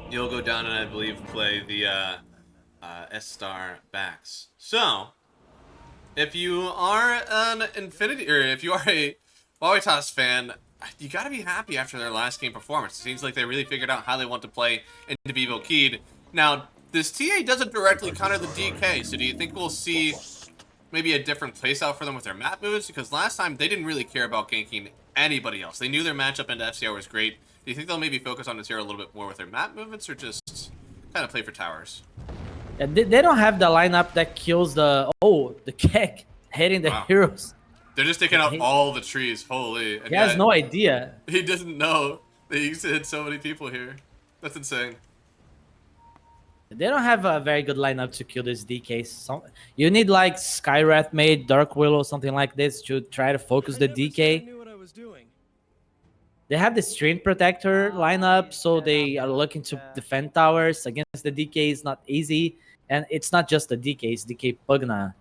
You'll go down and I believe play the S-Star backs. So, if you are an Infinity, or if you are a Wawitas fan, you gotta be happy after their last game performance. It seems like they really figured out how they want to play into Vivo Keyed. Now, this TA doesn't directly counter the DK, so do you think we'll see maybe a different playstyle for them with their map moves? Because last time they didn't really care about ganking anybody else. They knew their matchup into FCR was great. Do you think they'll maybe focus on this hero a little bit more with their map movements, or just kind of play for towers? Yeah, they don't have the lineup that kills the kick hitting the Wow. heroes. They're just taking out all the trees. Holy. And He has no idea. He doesn't know they used to hit so many people here. That's insane. They don't have a very good lineup to kill this DK. You need like Skywrath Mage, Dark Willow, something like this to try to focus the DK. They have the Stream Protector lineup, so they are looking to defend towers against the DK. Is not easy, and it's not just the DK; it's DK Pugna.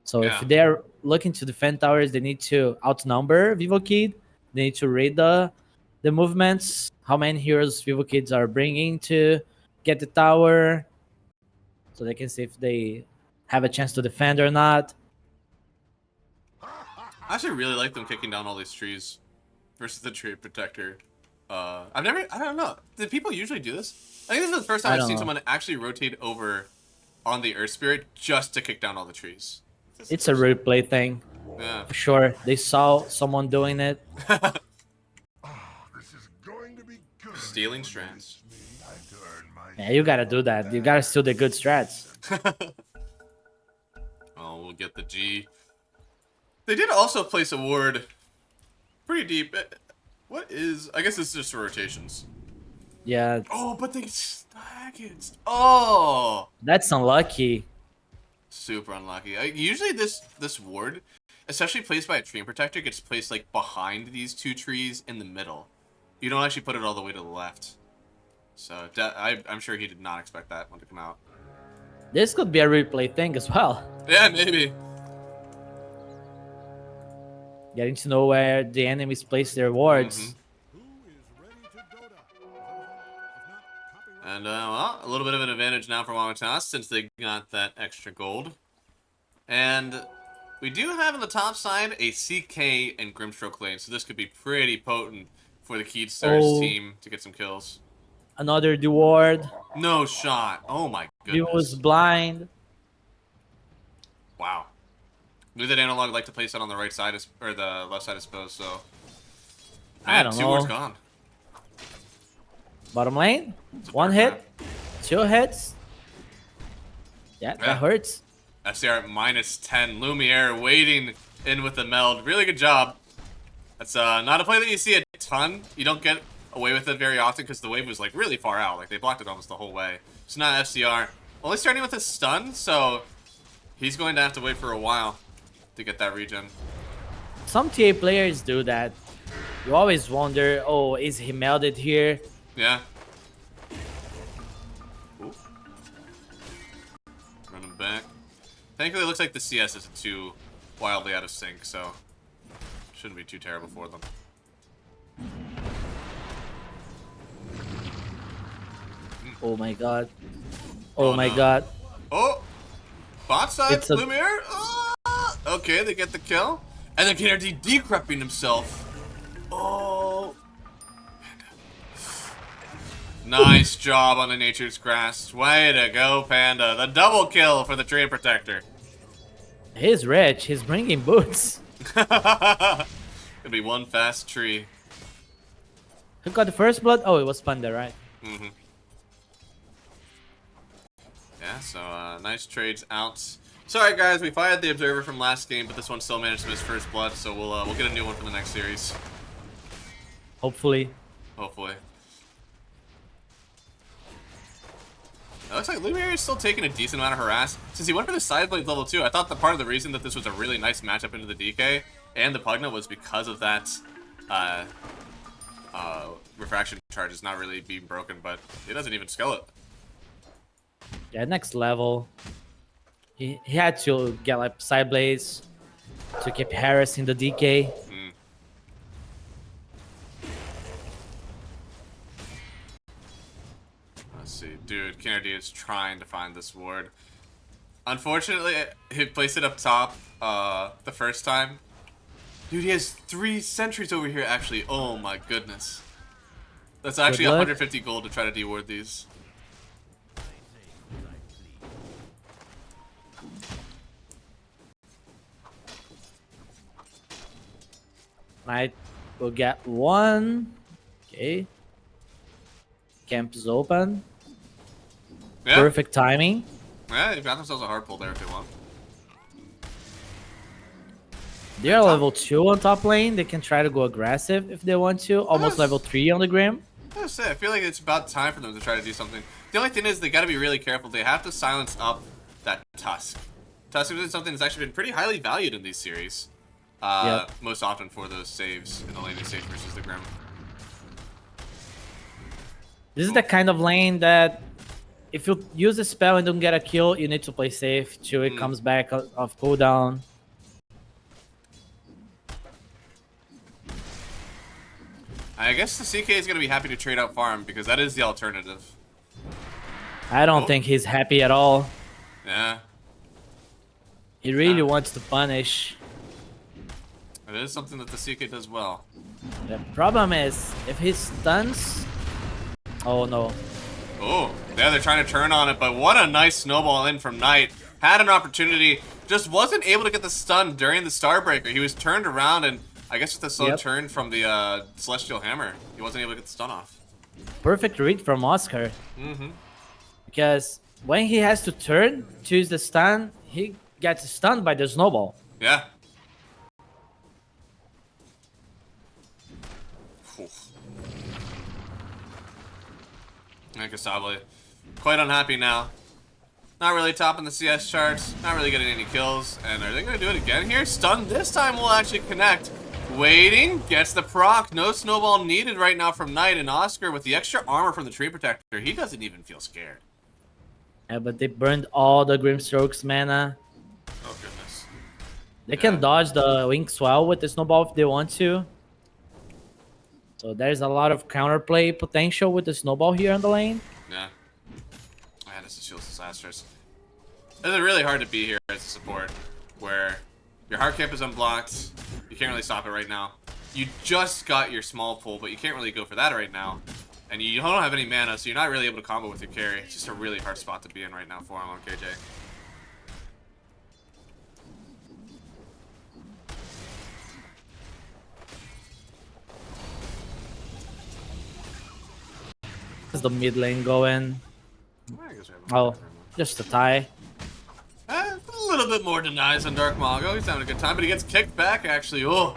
So if they're looking to defend towers, they need to outnumber Vivo Kid. They need to read the movements, how many heroes Vivo Kids are bringing to get the tower, so they can see if they have a chance to defend or not. I actually really like them kicking down all these trees versus the tree protector. I don't know. Did people usually do this? I think this is the first time I've seen someone actually rotate over on the Earth Spirit just to kick down all the trees. It's a replay thing. Yeah. For sure. They saw someone doing it. This is going to be good. Stealing strats. Yeah, you gotta do that. You gotta steal the good strats. Oh, we'll get the G. They did also place a ward pretty deep. What is... I guess it's just rotations. Yeah. Oh, but they stack it. Oh! That's unlucky. Super unlucky. Usually this ward, especially placed by a tree protector, gets placed like behind these two trees in the middle. You don't actually put it all the way to the left. So I'm sure he did not expect that one to come out. This could be a replay thing as well. Yeah, maybe. Getting to know where the enemies place their wards. And, well, a little bit of an advantage now for Wawitas since they got that extra gold. And we do have on the top side a CK and Grimstroke lane, so this could be pretty potent for the Keyed Stars team to get some kills. Another Deward. No shot. Oh my goodness. He was blind. Wow. Knew that Analog liked to place it on the right side, or the left side, I suppose, so... Man, I don't know. 2 wards gone. Bottom lane. One hit. 2 hits. Yeah, that hurts. FCR at -10. Lumiere waiting in with the meld. Really good job. That's not a play that you see a ton. You don't get away with it very often because the wave was like really far out. Like they blocked it almost the whole way. So now FCR only starting with a stun, so he's going to have to wait for a while to get that regen. Some TA players do that. You always wonder, oh, is he melded here? Yeah. Ooh. Running back. Thankfully, it looks like the CS isn't too wildly out of sync, so shouldn't be too terrible for them. Oh my god. Oh my god. Oh! Bot side, It's a- Lumiere? Oh! Okay, they get the kill. And then KRD decrepping himself. Oh! Nice job on the Nature's Grass. Way to go, Panda. The double kill for the Trade Protector. He's rich. He's bringing boots. Could be one fast tree. Who got the first blood? Oh, it was Panda, right? Mm-hmm. Yeah, so nice trades out. Sorry guys, we fired the Observer from last game, but this one still managed to miss first blood, so we'll get a new one for the next series. Hopefully. Hopefully. It looks like Lumiere is still taking a decent amount of harass. Since he went for the side blade level 2, I thought that part of the reason that this was a really nice matchup into the DK and the Pugna was because of that refraction charge is not really being broken, but it doesn't even scale it. Yeah, next level. He had to get like side blades to keep harassing the DK. Let's see. Dude, Kennedy is trying to find this ward. Unfortunately, he placed it up top the first time. Dude, he has 3 sentries over here, actually. Oh my goodness. That's actually 150 gold to try to deward these. Knight will get 1. Okay. Camp is open. Yeah. Perfect timing. Yeah, they've got themselves a hard pull there if they want. They're level 2 on top lane. They can try to go aggressive if they want to. Almost level 3 on the Grim. I feel like it's about time for them to try to do something. The only thing is they got to be really careful. They have to silence up that Tusk. Tusk is something that's actually been pretty highly valued in these series. Most often for those saves in the laning stage versus the Grim. This is the kind of lane that if you use a spell and don't get a kill, you need to play safe till it comes back off cooldown. I guess the CK is going to be happy to trade out farm because that is the alternative. I don't think he's happy at all. Yeah. He really wants to punish. It is something that the CK does well. The problem is, if he stuns... Oh no. Oh, yeah, they're trying to turn on it, but what a nice snowball in from Knight. Had an opportunity, just wasn't able to get the stun during the Starbreaker. He was turned around, and I guess with the slow turn from the Celestial Hammer, he wasn't able to get the stun off. Perfect read from Oscar. Mm-hmm. Because when he has to turn to use the stun, he gets stunned by the snowball. Yeah. And Kasable, quite unhappy now. Not really topping the CS charts, not really getting any kills. And are they going to do it again here? Stun this time will actually connect. Waiting, gets the proc. No snowball needed right now from Knight, and Oscar with the extra armor from the Tree Protector. He doesn't even feel scared. Yeah, but they burned all the Grimstrokes mana. Oh, goodness. They can dodge the Wing Swell with the snowball if they want to. So there's a lot of counterplay potential with the snowball here on the lane. Yeah. Man, this is feels disastrous. It's really hard to be here as a support, where your hard camp is unblocked. You can't really stop it right now. You just got your small pull, but you can't really go for that right now. And you don't have any mana, so you're not really able to combo with your carry. It's just a really hard spot to be in right now for him on KJ. How's the mid lane going? Oh, just a tie. A little bit more denies on Dark Mongo. He's having a good time, but he gets kicked back, actually. Oh,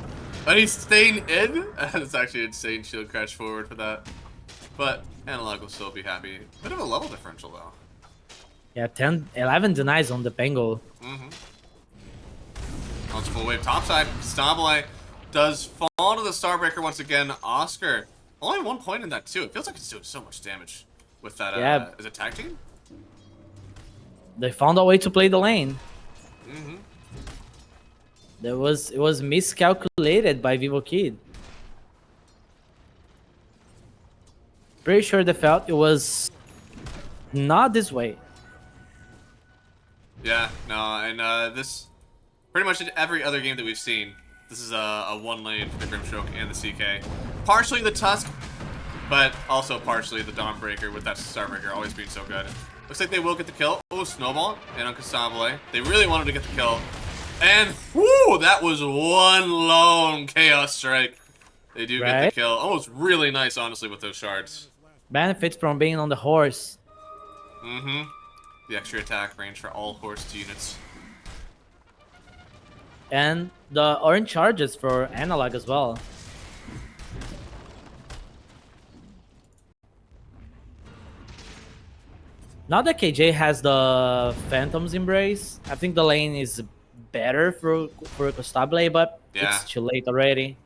and he's staying in? That's actually insane shield crash forward for that. But Analog will still be happy. Bit of a level differential, though. Yeah, 11 denies on the Bengal. Mm-hmm. On full wave topside, Stabile does fall to the Starbreaker once again. Oscar, only 1 point in that, too. It feels like it's doing so much damage with that. Is it tag team? They found a way to play the lane. Mm-hmm. It was miscalculated by Vivo Kid. Pretty sure they felt it was not this way. Yeah, no, and this pretty much in every other game that we've seen, this is a one lane for the Grimstroke and the CK. Partially the Tusk, but also partially the Dawnbreaker with that Starbreaker always being so good. Looks like they will get the kill. Oh, Snowball and on Kasable. They really wanted to get the kill. And, whoo, that was one lone Chaos Strike. They do get the kill. Oh, it's really nice, honestly, with those shards. Benefits from being on the horse. Mm-hmm. The extra attack range for all horsed units. And the orange charges for Analog as well. Now that KJ has the Phantom's Embrace, I think the lane is better for Costabile, but it's too late already.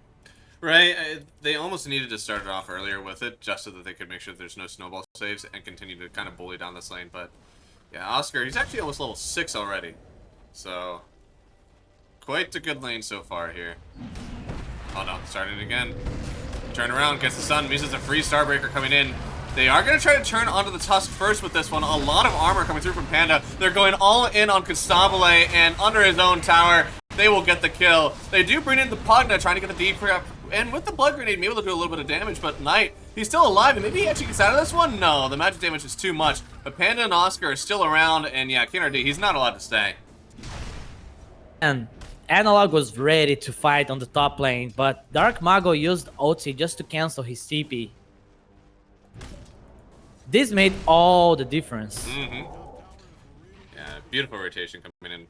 Right, they almost needed to start it off earlier with it, just so that they could make sure there's no snowball saves and continue to kind of bully down this lane. But yeah, Oscar, he's actually almost level 6 already. So, quite a good lane so far here. Oh no, starting again. Turn around, gets the stun, uses a free Starbreaker coming in. They are going to try to turn onto the Tusk first with this one. A lot of armor coming through from Panda. They're going all in on Constabile, and under his own tower, they will get the kill. They do bring in the Pugna, trying to get the deep prep, and with the Blood Grenade, maybe they'll do a little bit of damage, but Knight, he's still alive, and maybe he actually gets out of this one? No, the magic damage is too much. But Panda and Oscar are still around, and yeah, KNRD, he's not allowed to stay. And Analog was ready to fight on the top lane, but Dark Mago used ulti just to cancel his TP. This made all the difference. Yeah, beautiful rotation coming in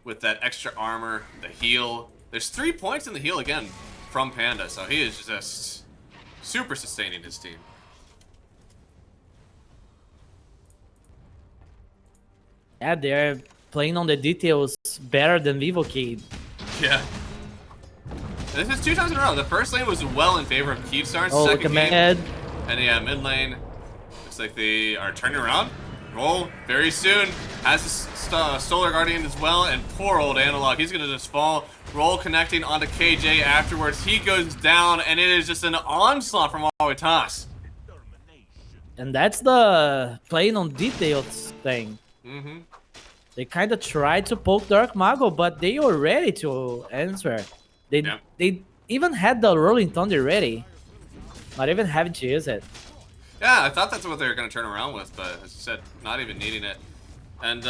with that extra armor, the heal. There's 3 points in the heal again from Panda, so he is just super sustaining his team. Yeah, they're playing on the details better than Vivo Kid. Yeah. And this is 2 times in a row. The first lane was well in favor of Keepstar's Oh, second game. mid. And yeah, mid lane. Looks like they are turning around. Roll very soon. Has a Solar Guardian as well. And poor old Analog. He's going to just fall. Roll connecting onto KJ afterwards. He goes down. And it is just an onslaught from Wawitas. And that's the playing on details thing. They kind of tried to poke Dark Mago, but they were ready to answer. They even had the Rolling Thunder ready. Not even having to use it. Yeah, I thought that's what they were going to turn around with, but as you said, not even needing it. And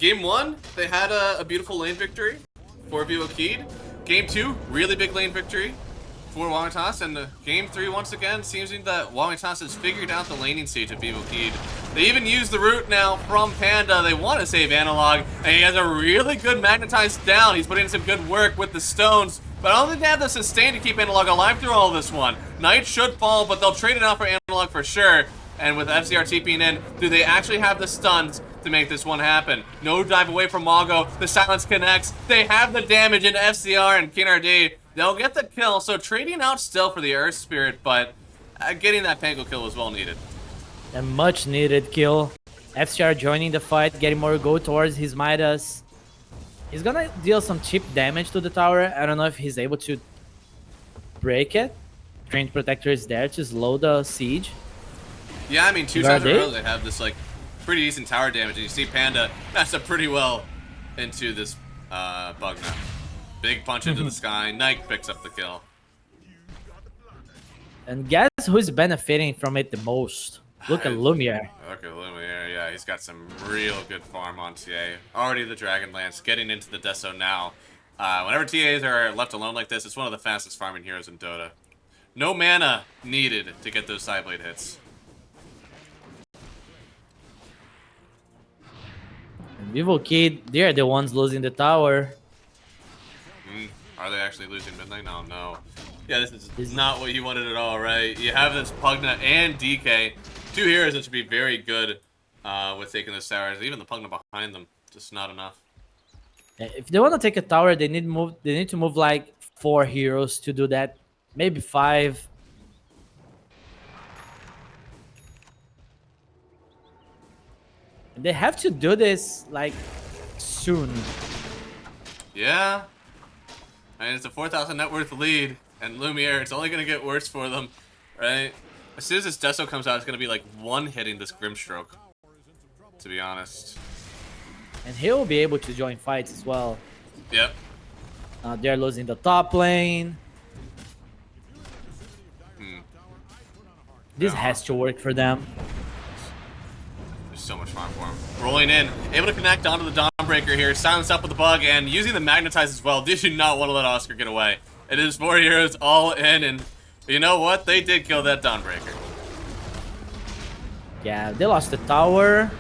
game 1, they had a beautiful lane victory for Vivo Kid. Game 2, really big lane victory for Wawitas. And game 3, once again, seems that Wawitas has figured out the laning stage of Vivo Kid. They even use the root now from Panda. They want to save Analog, and he has a really good magnetized down. He's putting in some good work with the stones, but I don't think they have the sustain to keep Analog alive through all this one. Knight should fall, but they'll trade it out for Analog for sure. And with FCR TPing in, do they actually have the stuns to make this one happen? No dive away from Mago. The silence connects. They have the damage in FCR and KNRD. They'll get the kill, so trading out still for the Earth Spirit, but getting that Pango kill was well needed. A much needed kill. FCR joining the fight, getting more gold towards his Midas. He's gonna deal some cheap damage to the tower. I don't know if he's able to break it. Trained Protector is there to slow the siege. Yeah, I mean, 2 times in a row they have this like pretty decent tower damage, and you see Panda messed up pretty well into this bug now. Big punch into the sky. Knight picks up the kill. And guess who's benefiting from it the most? Look at Lumiere. Look at Lumiere, yeah, he's got some real good farm on TA. Already the Dragonlance, getting into the Deso now. Whenever TAs are left alone like this, it's one of the fastest farming heroes in Dota. No mana needed to get those Sideblade hits. And Vivo Kid, they're the ones losing the tower. Are they actually losing mid lane? Oh no. Yeah, this is not what you wanted at all, right? You have this Pugna and DK. 2 heroes that should be very good with taking those towers. Even the Pugna behind them, just not enough. If they want to take a tower, they need to move like 4 heroes to do that. Maybe 5. And they have to do this like soon. Yeah. I mean, it's a 4,000 net worth lead, and Lumiere, it's only going to get worse for them, right? As soon as this Deso comes out, it's going to be like one-hitting this Grimstroke, to be honest. And he'll be able to join fights as well. Yep. They're losing the top lane. This has to work for them. There's so much farm for him. Rolling in, able to connect onto the Dawnbreaker here, silence up with the bug, and using the Magnetize as well. They do not want to let Oscar get away. It is 4 heroes all in, and you know what? They did kill that Dawnbreaker. Yeah, they lost the tower.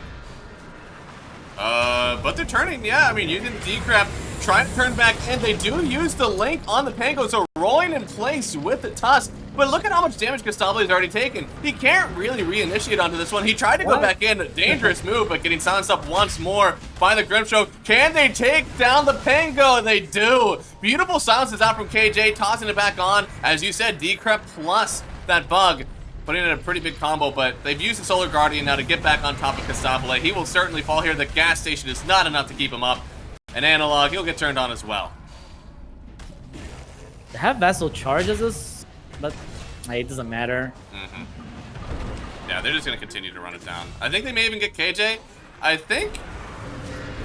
But they're turning, yeah. I mean, using Decrep, trying to turn back in. They do use the link on the Pango, so rolling in place with the Tusk. But look at how much damage Gustavo has already taken. He can't really reinitiate onto this one. He tried to go back in. Dangerous move, but getting silenced up once more by the Grimstroke. Can they take down the Pango? They do. Beautiful silences out from KJ, tossing it back on. As you said, Decrep plus that bug. Putting in a pretty big combo, but they've used the Solar Guardian now to get back on top of Constabile. He will certainly fall here. The gas station is not enough to keep him up. And Analog, he'll get turned on as well. They have Vessel charges us, but it doesn't matter. Yeah, they're just going to continue to run it down. I think they may even get KJ. I think...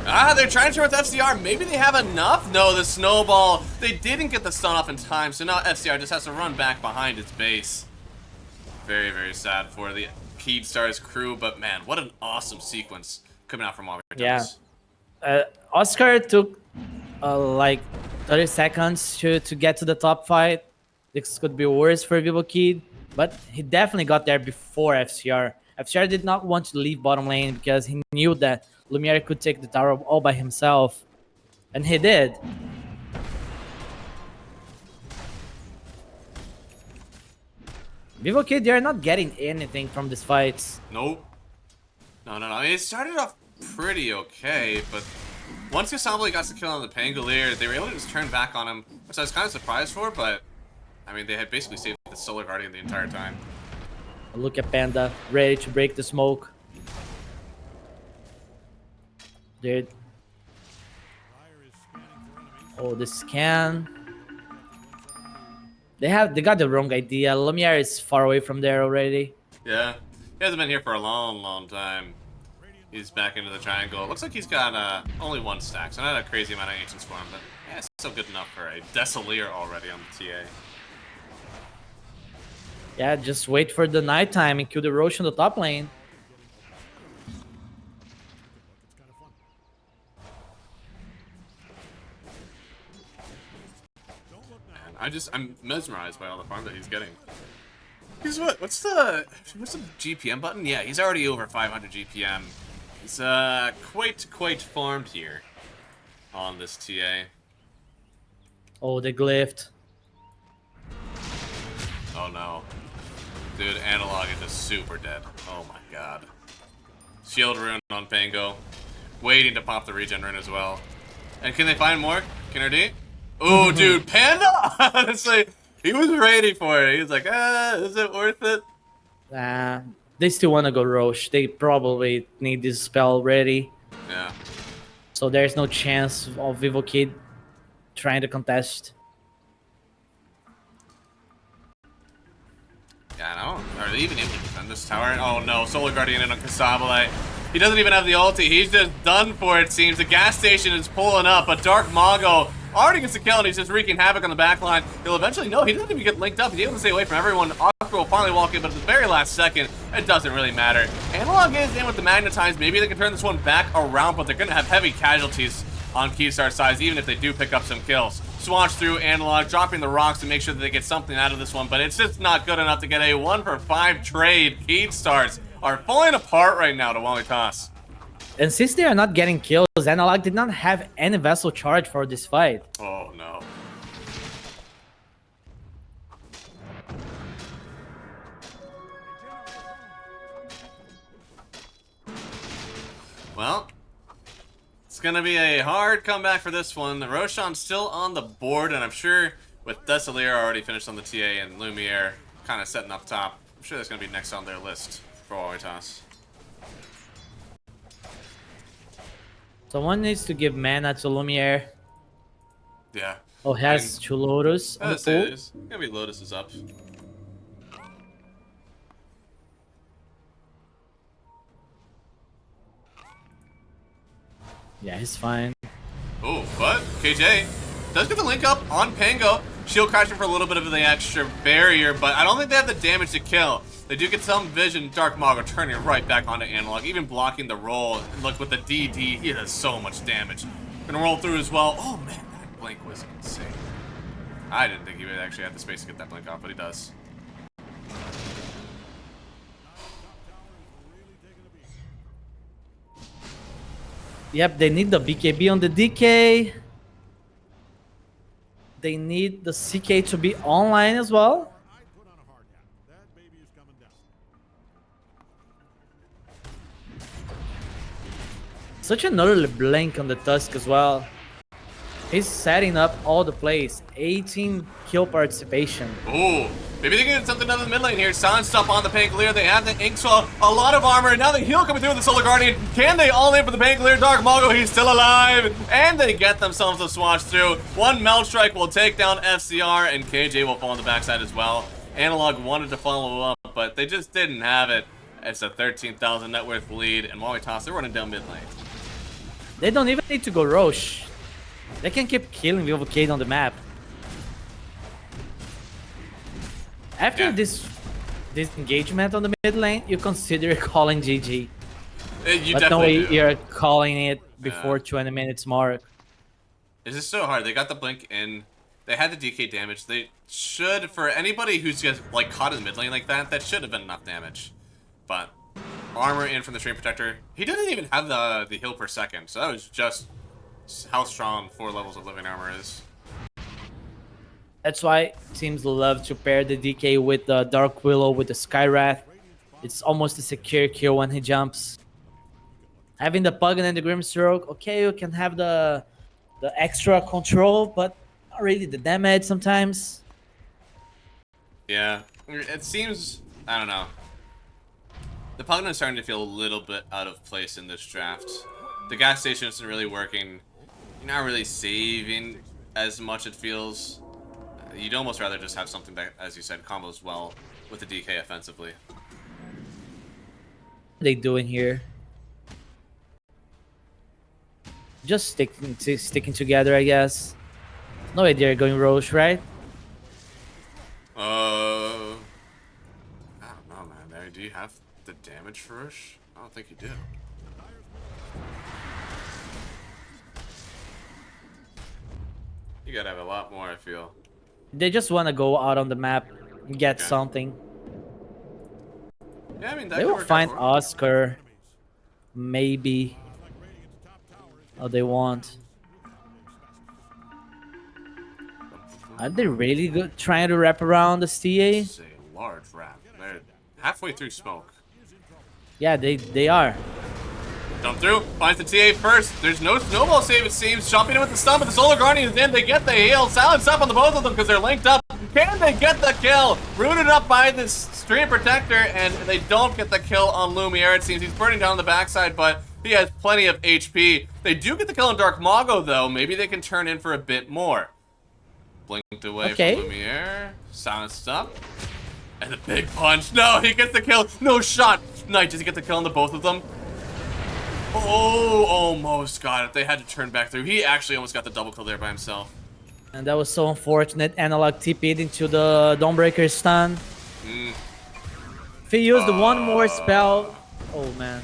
Ah, they're trying to turn with FCR. Maybe they have enough? No, the snowball. They didn't get the stun off in time, so now FCR just has to run back behind its base. Very, very sad for the Keedstar's crew, but man, what an awesome sequence coming out from Wawitas. Yeah. Oscar took like 30 seconds to get to the top fight. This could be worse for Vivo Kid, but he definitely got there before FCR. FCR did not want to leave bottom lane because he knew that Lumiere could take the tower all by himself, and he did. Vivo Kid, they're not getting anything from these fights. Nope. No. I mean, it started off pretty okay, but once Cassambly got the kill on the Pangolier, they were able to just turn back on him, which I was kind of surprised for, but I mean, they had basically saved the Solar Guardian the entire time. Look at Panda, ready to break the smoke. Dude. Oh, the scan. They got the wrong idea. Lumiere is far away from there already. Yeah, he hasn't been here for a long time. He's back into the triangle. Looks like he's got only 1 stack, so not a crazy amount of ancients for him, but yeah, it's still good enough for a Desolier already on the TA. Yeah, just wait for the nighttime and kill the Roche on the top lane. I'm mesmerized by all the farm that he's getting. He's what's the GPM button? Yeah, he's already over 500 GPM. He's quite farmed here on this TA. Oh, they glyphed. Oh no. Dude, Analog is just super dead. Oh my god. Shield rune on Pango. Waiting to pop the regen rune as well. And can they find more? Kinerdy? Oh, dude, Panda! Honestly, he was ready for it. He was like, is it worth it? They still want to go Roche. They probably need this spell ready. Yeah. So there's no chance of Vivo Kid trying to contest. Yeah, I know. Are they even able to defend this tower? Oh no, Solar Guardian in on Cassambly. He doesn't even have the ulti. He's just done for, it seems. The gas station is pulling up, but Dark Mago already gets a kill, and he's just wreaking havoc on the backline. He'll eventually know. He doesn't even get linked up. He's able to stay away from everyone. Oscar will finally walk in, but at the very last second, it doesn't really matter. Analog is in with the Magnetize. Maybe they can turn this one back around, but they're going to have heavy casualties on Keystar's side, even if they do pick up some kills. Swatch through Analog, dropping the rocks to make sure that they get something out of this one, but it's just not good enough to get a 1-for-5 trade. Keystars are falling apart right now to Wawitas. And since they are not getting kills, Analog did not have any vessel charge for this fight. Oh no. Well, it's gonna be a hard comeback for this one. Roshan's still on the board, and I'm sure with Desolier already finished on the TA and Lumiere kind of setting up top, I'm sure that's gonna be next on their list for Wawitas. Someone needs to give mana to Lumiere. Yeah. Oh, has 2 Lotus on the pool. It's gonna be Lotus is up. Yeah, he's fine. Oh, but KJ does get the link up on Pango. Shield crashing for a little bit of the extra barrier, but I don't think they have the damage to kill. They do get some vision. Dark Mago turning right back onto Analog, even blocking the roll. And look, with the DD, he does so much damage. Gonna roll through as well. Oh man, that blink was insane. I didn't think he would actually have the space to get that blink off, but he does. Yep, they need the BKB on the DK. They need the CK to be online as well. Such an early blink on the Tusk as well. He's setting up all the plays. 18 kill participation. Ooh, maybe they can get something out of the mid lane here. Silence stop on the Pangolier. They have the Inkswell, a lot of armor, and now the heal coming through with the Solar Guardian. Can they all in for the Pangolier? Dark Mago, he's still alive. And they get themselves a swatch through. One Melt Strike will take down FCR, and KJ will fall on the backside as well. Analog wanted to follow up, but they just didn't have it. It's a 13,000 net worth lead, and Wawitas, they're running down mid lane. They don't even need to go Roche. They can keep killing the Overcade on the map. After this engagement on the mid lane, you consider calling GG. You but definitely no way do. you're calling it before 20 minutes mark. This is so hard. They got the blink in. They had the DK damage. They should, for anybody who's just like caught in the mid lane like that, that should have been enough damage. But armor in from the Stream Protector. He didn't even have the heal per second, so that was just how strong 4 levels of living armor is. That's why teams love to pair the DK with the Dark Willow with the Skywrath. It's almost a secure kill when he jumps. Having the Pugin and the Grimstroke, okay, you can have the extra control, but not really the damage sometimes. Yeah, it seems, I don't know. The Pugin is starting to feel a little bit out of place in this draft. The gas station isn't really working. You're not really saving as much, it feels. You'd almost rather just have something that, as you said, combos well with the DK offensively. What are they doing here? Just sticking together, I guess. No way they're going Roche, right? I don't know, man. Barry, do you have the damage for Roche? I don't think you do. You gotta have a lot more, I feel. They just want to go out on the map and get something. Yeah, I mean, that They could will work find out for 'em. Oscar. Maybe. Oh, they want. Are they really good trying to wrap around the CA? It's a large wrap. They're halfway through smoke. Yeah, they are. Jump through, finds the TA first. There's no snowball save, it seems. Jumping in with the stun, but the Solar Guardian is in. They get the heal. Silence up on the both of them because they're linked up. Can they get the kill? Rooted up by this Stream Protector, and they don't get the kill on Lumiere. It seems he's burning down the backside, but he has plenty of HP. They do get the kill on Dark Mago, though. Maybe they can turn in for a bit more. Blinked away from Lumiere. Silenced up. And the big punch. No, he gets the kill. No shot. Knight, does he get the kill on the both of them? Oh, almost got it. They had to turn back through. He actually almost got the double kill there by himself. And that was so unfortunate. Analog TP'd into the Dawnbreaker stun. If he used one more spell... Oh, man.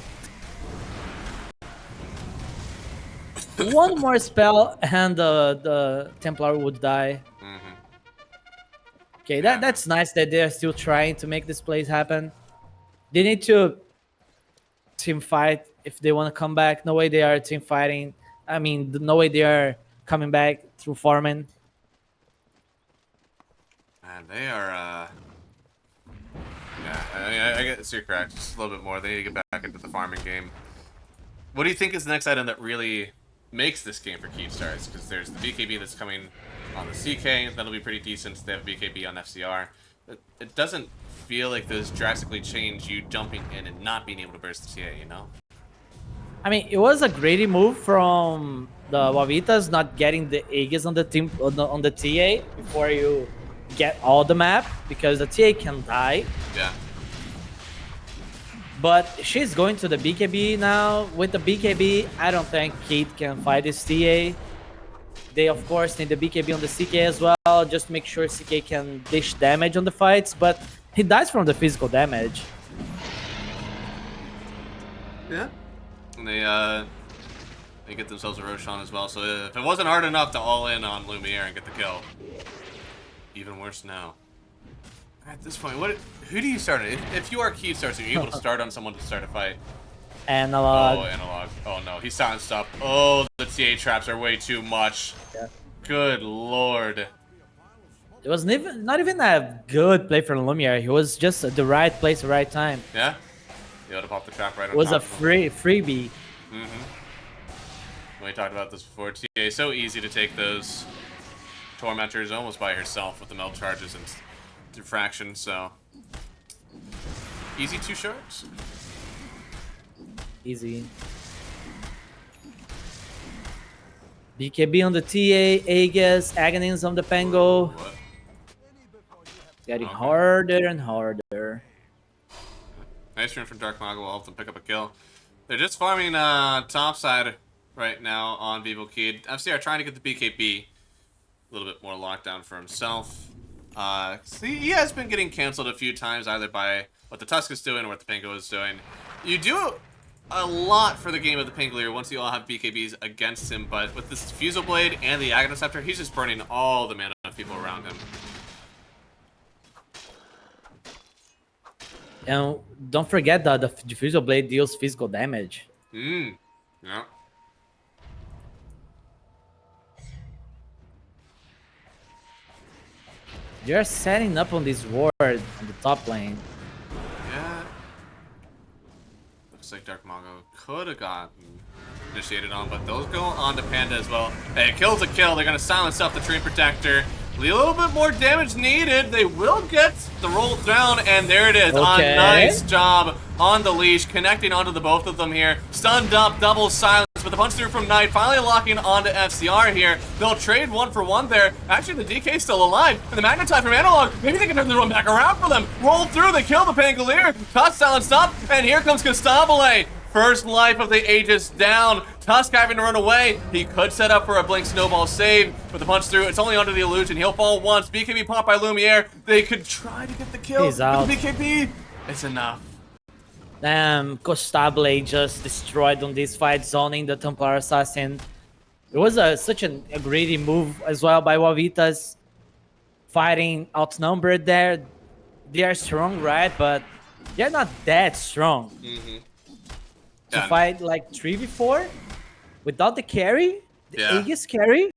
One more spell and the Templar would die. Okay, that's nice that they're still trying to make this plays happen. They need to team fight if they want to come back. No way they are team fighting. I mean, no way they are coming back through farming. Man, they are, yeah, I guess you're correct. Just a little bit more. They need to get back into the farming game. What do you think is the next item that really makes this game for Keystars? Because there's the BKB that's coming on the CK. That'll be pretty decent. They have BKB on FCR. It doesn't feel like those drastically change you jumping in and not being able to burst the TA, you know? I mean, it was a greedy move from the Wawitas not getting the Aegis on the team on the TA before you get all the map, because the TA can die. Yeah. But she's going to the BKB now. With the BKB, I don't think Keith can fight this TA. They, of course, need the BKB on the CK as well, just to make sure CK can dish damage on the fights, but he dies from the physical damage. Yeah. And they get themselves a Roshan as well, so if it wasn't hard enough to all in on Lumiere and get the kill, even worse now. At this point, who do you start on? If you are Keystars, are you able to start on someone to start a fight? Analog. Oh, Analog. Oh no, he's silenced up. Oh, the TA traps are way too much. Yeah. Good lord. It was not even a good play from Lumiere. He was just at the right place, the right time. Yeah? You ought to pop the trap right on It was top a of him. freebie. We talked about this before. TA, so easy to take those Tormentors almost by herself with the melt charges and diffraction, so easy 2 sharks. Easy. BKB on the TA, Aegis, Aghanim's on the Pango. What? Getting harder and harder. Hey, Nice rune from Dark Mago will help them pick up a kill. They're just farming topside right now on Vivo Kid. FCR trying to get the BKB. A little bit more lockdown for himself. He has been getting canceled a few times, either by what the Tusk is doing or what the Pingo is doing. You do a lot for the game of the Pingleer once you all have BKBs against him, but with this Fusel Blade and the Aghanim Scepter, he's just burning all the mana of people around him. And don't forget that the Diffusal Blade deals physical damage. Yeah. They're setting up on this ward on the top lane. Yeah. Looks like Dark Mago could have gotten initiated on, but those go on to Panda as well. Hey, kill's a kill. They're going to silence up the Tree Protector. A little bit more damage needed. They will get the roll down, and there it is. Okay. A nice job on the leash, connecting onto the both of them here. Stunned up, double silence, but the punch through from Knight, finally locking onto FCR here. They'll trade 1 for 1 there. Actually, the DK's still alive, and the Magnetite from Analog, maybe they can turn the run back around for them. Roll through, they kill the Pangolier. Tusk silenced up, and here comes Constabile. First life of the Aegis down. Tusk having to run away. He could set up for a Blink Snowball save, but the punch through, it's only under the illusion. He'll fall once. BKB popped by Lumiere. They could try to get the kill. He's out. With the BKB, it's enough. Damn, Constabile just destroyed on this fight, zoning the Templar Assassin. It was such a greedy move as well by Wawitas. Fighting outnumbered there. They are strong, right? But they're not that strong. To fight like 3v4 without the carry, the Aegis carry.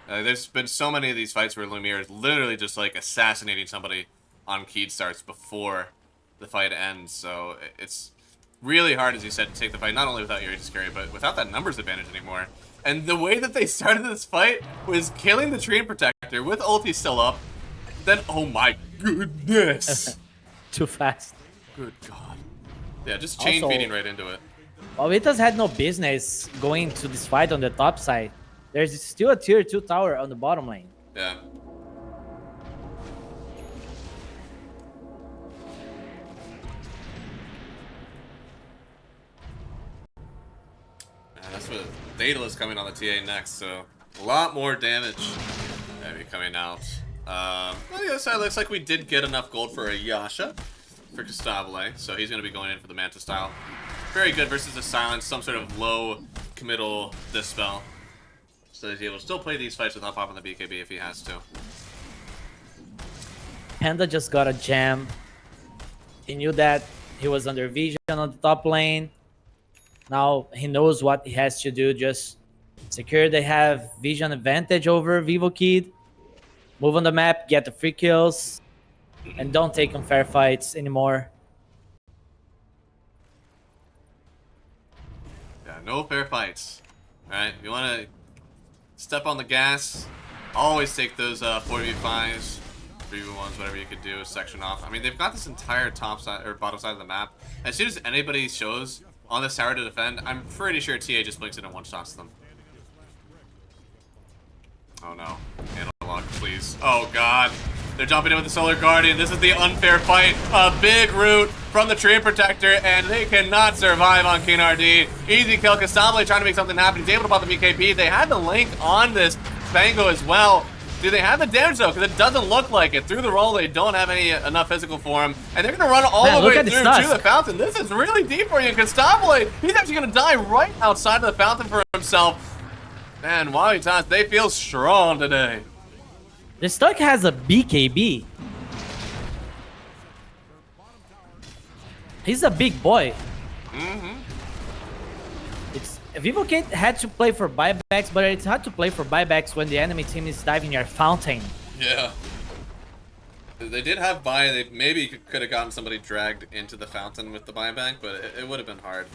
There's been so many of these fights where Lumiere is literally just like assassinating somebody on Keed starts before the fight ends. So it's really hard, as you said, to take the fight, not only without your Aegis carry, but without that numbers advantage anymore. And the way that they started this fight was killing the Tree Protector with ulti still up. Then, oh my goodness. Too fast. Good God. Yeah, just chain feeding right into it. Wawitas had no business going to this fight on the top side. There's still a tier 2 tower on the bottom lane. Yeah. That's what Daedalus coming on the TA next, so a lot more damage maybe coming out. On the other side, looks like we did get enough gold for a Yasha for Constabile, so he's going to be going in for the Manta style. Very good versus a Silence, some sort of low committal Dispel. So he's able to still play these fights without popping the BKB if he has to. Panda just got a jam. He knew that he was under vision on the top lane. Now he knows what he has to do. Just secure they have vision advantage over Vivo Kid. Move on the map, get the free kills, and don't take unfair fights anymore. Yeah, no fair fights. Alright, you want to step on the gas, always take those 4v5s, 3v1s, whatever you could do, section off. I mean, they've got this entire top side or bottom side of the map. As soon as anybody shows on this tower to defend, I'm pretty sure TA just blinks in and one-shots them. Oh no. Analog, please. Oh god. They're jumping in with the Solar Guardian. This is the unfair fight. A big root from the Tree Protector, and they cannot survive on King RD. Easy kill. Constabile trying to make something happen. He's able to pop the BKB. They had the link on this Fango as well. Do they have the damage though? Because it doesn't look like it. Through the roll, they don't have enough physical for him. And they're going to run all the way through to the fountain. This is really deep for you. Constabile, he's actually going to die right outside of the fountain for himself. Man, Wawitas, they feel strong today. The Stuck has a BKB. He's a big boy. Vivo Kid had to play for buybacks, but it's hard to play for buybacks when the enemy team is diving your fountain. Yeah. They did have buy. They maybe could have gotten somebody dragged into the fountain with the buyback, but it would have been hard.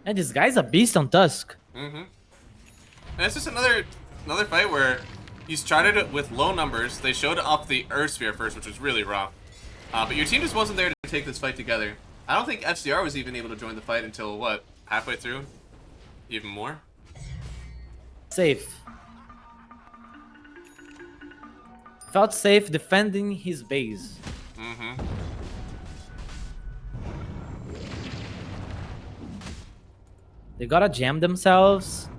And this guy's a beast on Tusk. And it's just another fight where you started it with low numbers. They showed up the Earth Sphere first, which was really rough. But your team just wasn't there to take this fight together. I don't think FCR was even able to join the fight until, what, halfway through? Even more? Safe. Felt safe defending his base. They gotta jam themselves.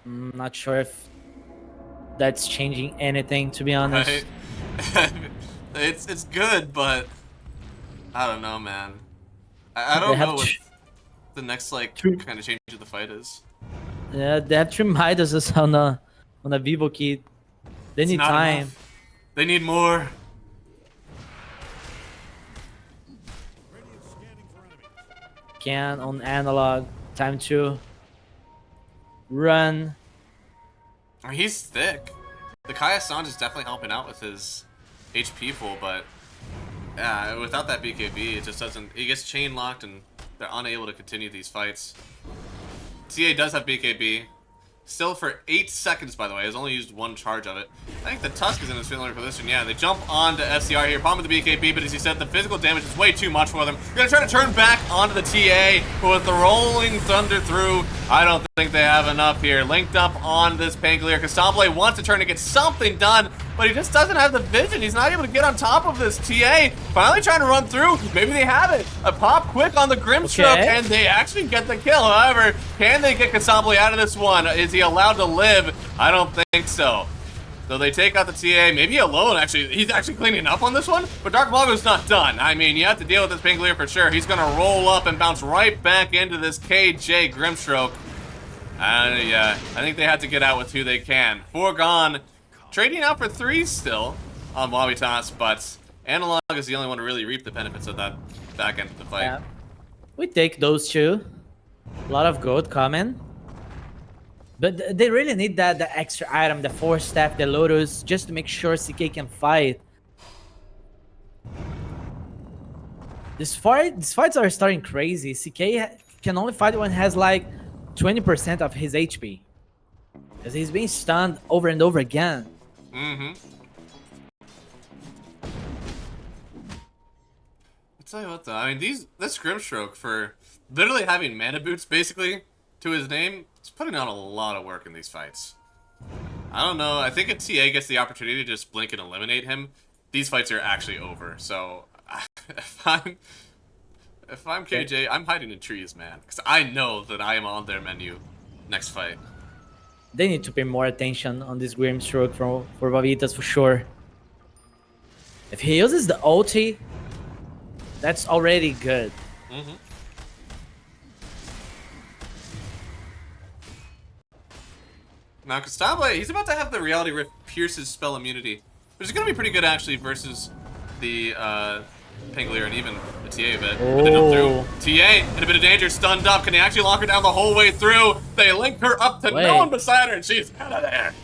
Not sure if that's changing anything, to be honest. Right? It's good, but I don't know, man. I They don't have know to, what the next like to kind of change of the fight is. yeah, they have to remind us on a Vivo kit. They It's need not time. enough. They need more. Can on analog. Time to run. I mean, he's thick. The Kaya Sanj is definitely helping out with his HP pool, but yeah, without that BKB, it just doesn't. He gets chain locked, and they're unable to continue these fights. TA does have BKB. Still for 8 seconds, by the way. Has only used one charge of it. I think the Tusk is in a similar position. Yeah, they jump onto FCR here. Problem with the BKB, but as you said, the physical damage is way too much for them. Gonna try to turn back onto the TA, but with the rolling thunder through, I don't think they have enough here. Linked up on this Pangolier. Castamble wants to turn to get something done, but he just doesn't have the vision. He's not able to get on top of this TA. Finally trying to run through. Maybe they have it. A pop quick on the Grimstroke, Okay. and they actually get the kill. However, can they get Castamble out of this one? Is he allowed to live? I don't think so. So they take out the TA, maybe alone actually. He's actually cleaning up on this one, but Dark Mago's not done. I mean, you have to deal with this Pangolier for sure. He's gonna roll up and bounce right back into this KJ Grimstroke. Yeah, I think they have to get out with who they can. 4 gone. Trading out for 3 still on Wawitas, but Analog is the only one to really reap the benefits of that back end of the fight. Yeah. We take those two. A lot of gold coming. But they really need the extra item, the Force Staff, the Lotus, just to make sure CK can fight. These fights are starting crazy. CK can only fight when he has like 20% of his HP. Because he's being stunned over and over again. Mm-hmm. I'll tell you what though, I mean this Grimstroke for literally having mana boots basically to his name, is putting on a lot of work in these fights. I don't know, I think if TA gets the opportunity to just blink and eliminate him, these fights are actually over. So if I'm KJ, I'm hiding in trees, man. Because I know that I am on their menu next fight. They need to pay more attention on this Grimstroke for Wawitas for sure. If he uses the ulti, that's already good. Mm-hmm. Now, Castamble, he's about to have the Reality Rift pierce his spell immunity, which is going to be pretty good actually versus the Pangolier and even the TA a bit. But they don't through. TA in a bit of danger, stunned up. Can he actually lock her down the whole way through? They link her up to no one beside her, and she's out of there.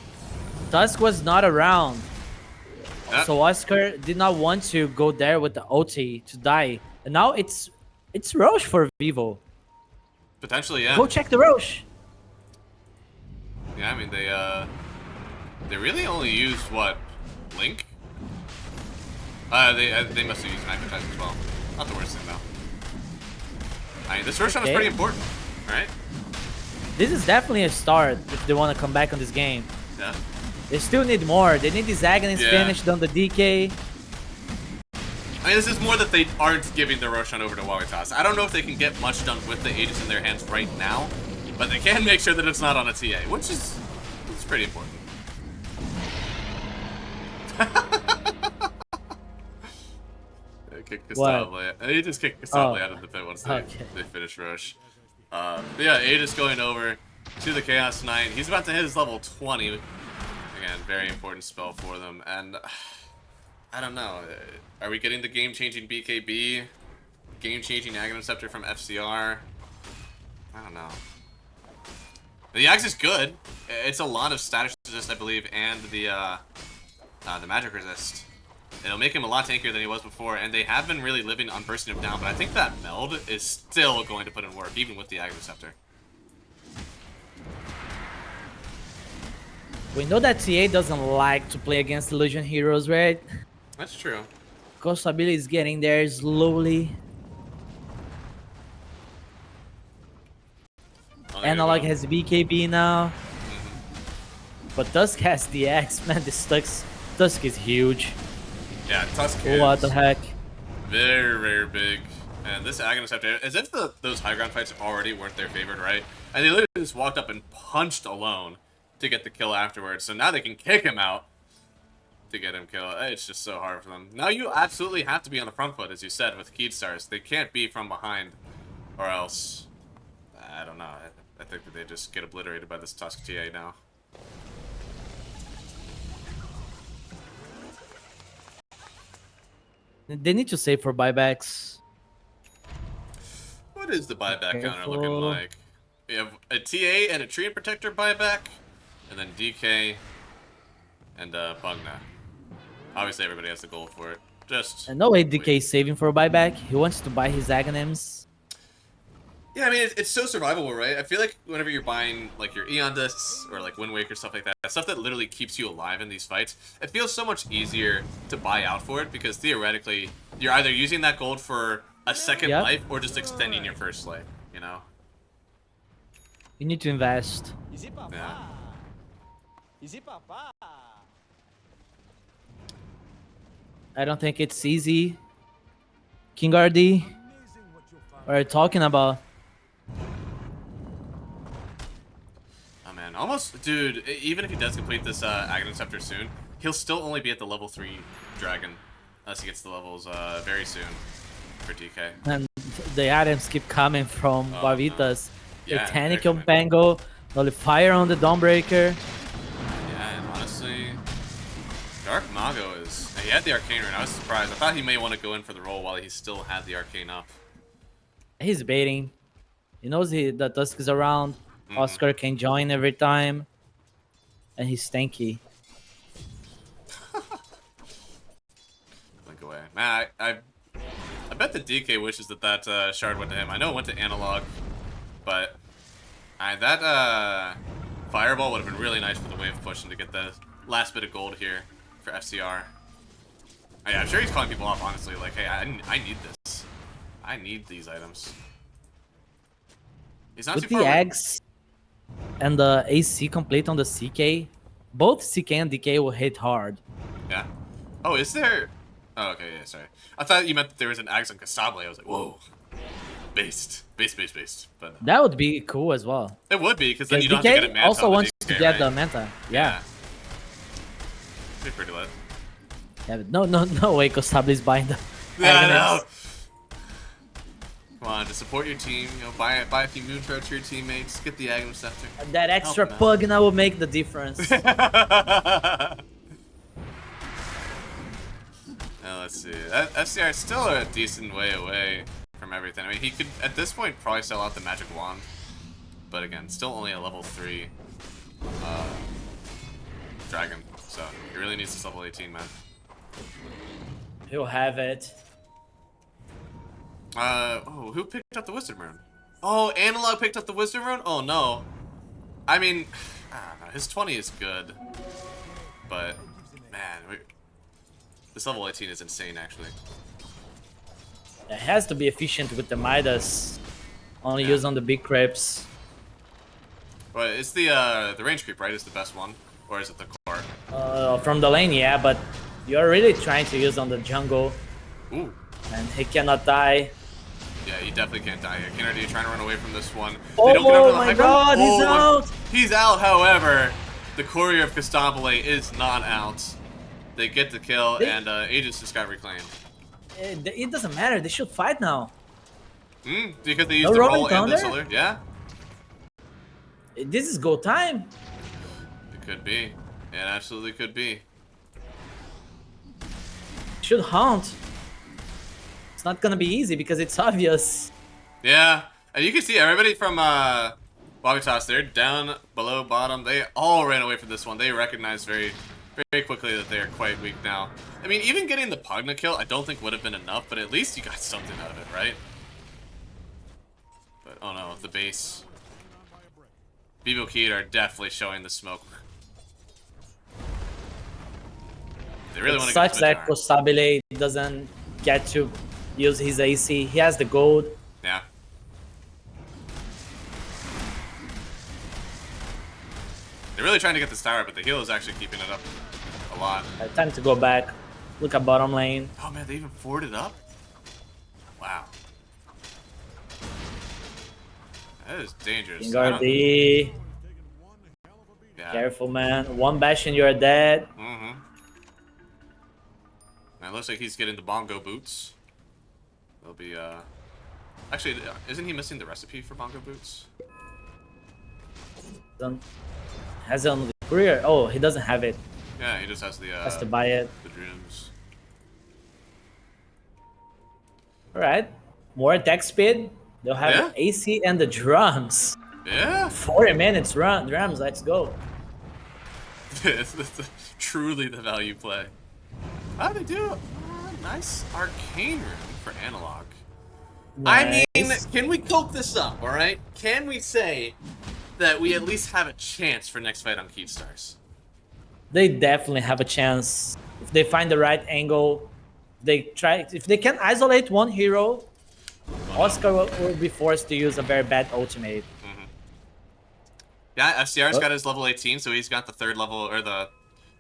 Tusk was not around. Yeah. So Oscar did not want to go there with the ulti to die. And now it's Roche for Vivo. Potentially, yeah. Go check the Roche. Yeah, I mean, they really only used, what, Link? They must have used Magnetize as well. Not the worst thing, though. I mean, this first round is pretty important, right? This is definitely a start if they want to come back on this game. Yeah. They still need more. They need this Aghanim finished on the DK. I mean, this is more that they aren't giving the Roshan over to Wawitas. I don't know if they can get much done with the Aegis in their hands right now, but they can make sure that it's not on a TA, which is pretty important. Kick Castamble. He just kicked Castamble out of the pit once they finish Roche. But yeah, Aegis going over to the Chaos Knight. He's about to hit his level 20. Again, very important spell for them. And I don't know. Are we getting the game-changing BKB? Game-changing Aghanim Scepter from FCR? I don't know. The Axe is good. It's a lot of status resist, I believe, and the magic resist. It'll make him a lot tankier than he was before, and they have been really living on bursting him down, but I think that meld is still going to put in work, even with the Aghanim Scepter. We know that TA doesn't like to play against Illusion Heroes, right? That's true. Kostabili is getting there slowly. Analog has BKB now. But Tusk has the X, man. This Tusk is huge. Yeah, Tusk is. What the heck? Very, very big. And this Aghanim Scepter, as if those high ground fights already weren't their favorite, right? And they literally just walked up and punched alone to get the kill afterwards. So now they can kick him out to get him killed. It's just so hard for them. Now you absolutely have to be on the front foot, as you said, with Keyed Stars. They can't be from behind, or else, I don't know. I think that they just get obliterated by this Tusk TA now. They need to save for buybacks. What is the buyback counter Careful. looking like? We have a TA and a Tree and Protector buyback, and then DK and Bugna. Obviously, everybody has the gold for it. Just And no way DK is saving for a buyback. He wants to buy his Aghanims. yeah, I mean, it's so survivable, right? I feel like whenever you're buying, like, your Eon Discs or, like, Wind Waker, stuff like that, stuff that literally keeps you alive in these fights, it feels so much easier to buy out for it because, theoretically, you're either using that gold for a second life or just extending your first life, you know? You need to invest. Yeah. I don't think it's easy. King RD, what are you talking about? Oh, man. Almost, dude, even if he does complete this Aghanim Scepter soon, he'll still only be at the level 3 dragon unless he gets the levels very soon for DK. And the items keep coming from Wawitas. Yeah, The Titanic they're coming. Bango, Nullifier on the Dawnbreaker. Yeah, and honestly, Dark Mago is... He had the Arcane Rune. I was surprised. I thought he may want to go in for the role while he still had the Arcane up. He's baiting. He knows the Tusk is around. Oscar can join every time. And he's tanky. Blink away. Man, I bet the DK wishes that shard went to him. I know it went to Analog, but that Fireball would have been really nice for the wave push and to get the last bit of gold here for FCR. Yeah, I'm sure he's calling people off, honestly. Like, hey, I need this. I need these items. He's not With too the far away. Eggs and the AC complete on the CK, both CK and DK will hit hard. Yeah. Oh, is there... Oh, okay, yeah, sorry. I thought you meant that there was an Ags on Castable. I was like, whoa. Based. Based. But That would be cool as well. it would be, because then you Because don't have to get a DK Manta also on the wants DK, to get right? the Manta. Yeah. Be pretty lit. Yeah, but no way Costable is buying the Yeah, I know. Aghanims. Come on, to support your team, you know, buy a few Moontrout to your teammates, get the Aghanim Scepter. That extra Help him Pugna will make the difference. Now, let's see. FCR is still a decent way away from everything. I mean, he could, at this point, probably sell out the Magic Wand. But again, still only a level 3 dragon. So, he really needs this level 18, man. He'll have it. Oh, who picked up the Wisdom Rune? Oh, Analog picked up the Wisdom Rune? Oh, no. I mean, I don't know. His 20 is good. But, man, this level 18 is insane, actually. It has to be efficient with the Midas. Only used on the big creeps. Well, it's the range creep, right? Is the best one? Or is it the core? From the lane, yeah, but you're really trying to use on the jungle. Ooh. And he cannot die. Yeah, he definitely can't die here. Kennedy trying to run away from this one. Oh They don't get over the my high god, ground. he's Oh, out! He's out, however, the Courier of Costabile is not out. They get the kill, and Aegis just got reclaimed. It doesn't matter, they should fight now. Because they used the Rolling roll and the Thunder? solar? Yeah, This is go time. it could be. It absolutely could be. Should hunt. It's not gonna be easy because it's obvious. Yeah, and you can see everybody from Wawitas, they're down below bottom. They all ran away from this one. They recognized very quickly that they are quite weak now. I mean, even getting the Pugna kill, I don't think would have been enough, but at least you got something out of it, right? But, oh no, the base. Bibo Keyed are definitely showing the smoke. They really want to get Sucks to that Costabile doesn't get to use his AC. He has the gold. Yeah. They're really trying to get this tower, but the heal is actually keeping it up a lot. Time to go back. Look at bottom lane. Oh man, they even forwarded up? Wow. That is dangerous. Gardy. Yeah. Careful, man. One bash and you're dead. Mm-hmm. It looks like he's getting the bongo boots. They'll be, Actually, isn't he missing the recipe for bongo boots? Has it on the courier? Oh, he doesn't have it. Yeah, he just has the, Has to buy it. the drums. Alright. More attack speed. They'll have Yeah. AC and the drums. Yeah. 40 minutes drums, let's go. It's truly the value play. How do they do? Nice arcane room for analog. Nice. I mean, can we coke this up, alright? Can we say that we at least have a chance for next fight on Keystars? They definitely have a chance. If they find the right angle, if they can isolate one hero, Oscar will be forced to use a very bad ultimate. Yeah, FCR's got his level 18, so he's got the third level, or the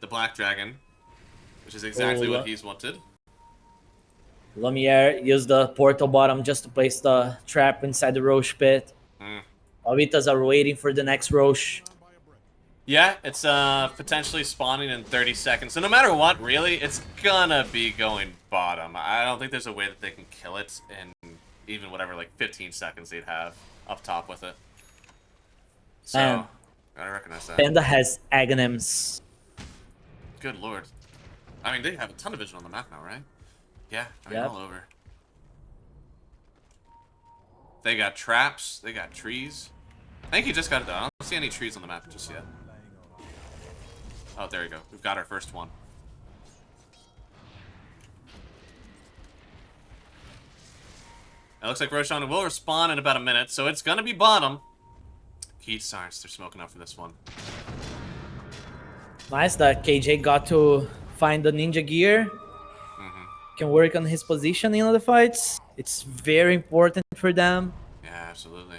Black Dragon, which is exactly what he's wanted. Lumiere used the portal bottom just to place the trap inside the Roche pit. Wawitas are waiting for the next Roche. Yeah, it's potentially spawning in 30 seconds. So no matter what, really, it's gonna be going bottom. I don't think there's a way that they can kill it in even whatever, like 15 seconds they'd have up top with it. So, gotta recognize that. Panda has Aghanims. Good lord. I mean, they have a ton of vision on the map now, right? Yeah, I mean, all over. They got traps, they got trees. I think he just got it done. I don't see any trees on the map just yet. Oh, there we go. We've got our first one. It looks like Roshan will respawn in about a minute, so it's gonna be bottom. Keystars, they're smoking up for this one. Nice that KJ got to find the ninja gear. Can work on his positioning in the fights. It's very important for them. Yeah, absolutely.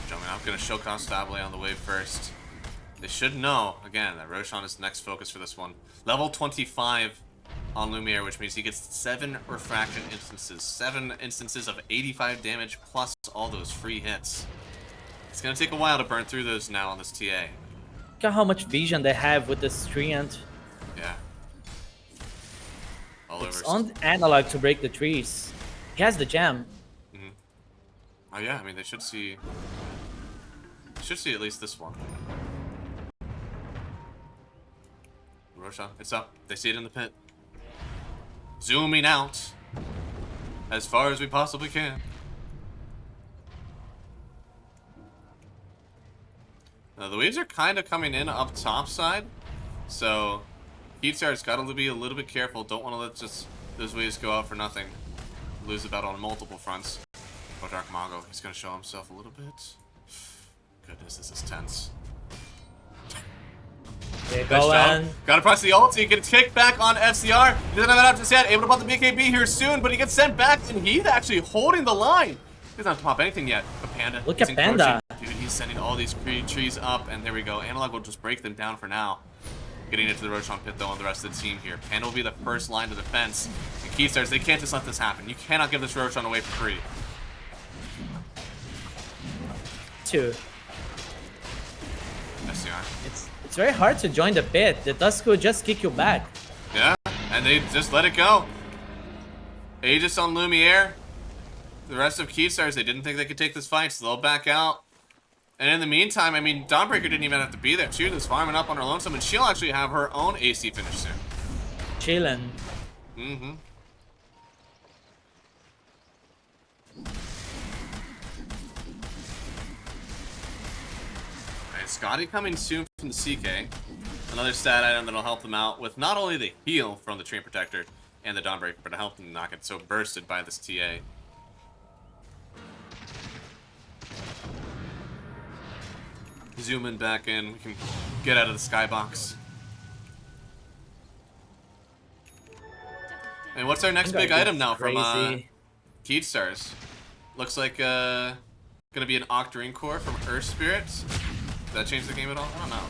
Jumping out, gonna show Constable on the wave first. They should know, again, that Roshan is the next focus for this one. Level 25 on Lumiere, which means he gets 7 refraction instances. 7 instances of 85 damage plus all those free hits. It's gonna take a while to burn through those now on this TA. Look at how much vision they have with this treant. Yeah. All It's over. on analog to break the trees. He has the gem. Oh yeah, I mean they should see. Should see at least this one. Roshan, it's up. They see it in the pit. Zooming out as far as we possibly can. Now, the waves are kind of coming in up top side, so Keystars got to be a little bit careful. Don't want to let just those waves go out for nothing. Lose the battle on multiple fronts. Oh, Dark Mago, he's going to show himself a little bit. Goodness, this is tense. They're going. Gotta press the ult, so he gets kicked back on FCR. He doesn't have it up just yet. Able to pop the BKB here soon, but he gets sent back, and he's actually holding the line. He doesn't have to pop anything yet. But Panda. Look at Panda. Dude, he's sending all these trees up, and there we go. Analog will just break them down for now. Getting into the Roshan pit, though, on the rest of the team here. Panda will be the first line of defense. And Keystars, they can't just let this happen. You cannot give this Roshan away for free. 2. FCR. It's very hard to join the pit. The Tusk will just kick you back. Yeah, and they just let it go. Aegis on Lumiere. The rest of Keystars, they didn't think they could take this fight, so they'll back out. And in the meantime, I mean, Dawnbreaker didn't even have to be there. She was farming up on her lonesome, and she'll actually have her own AC finish soon. Chillin'. Mm-hmm. Scotty coming soon from the CK. Another stat item that'll help them out with not only the heal from the Train Protector and the Dawnbreaker, but to help them not get so bursted by this TA. Zooming back in, we can get out of the skybox. And what's our next big item now from Keystars? Looks like gonna be an Octarine Core from Earth Spirits. Does that change the game at all? I don't know.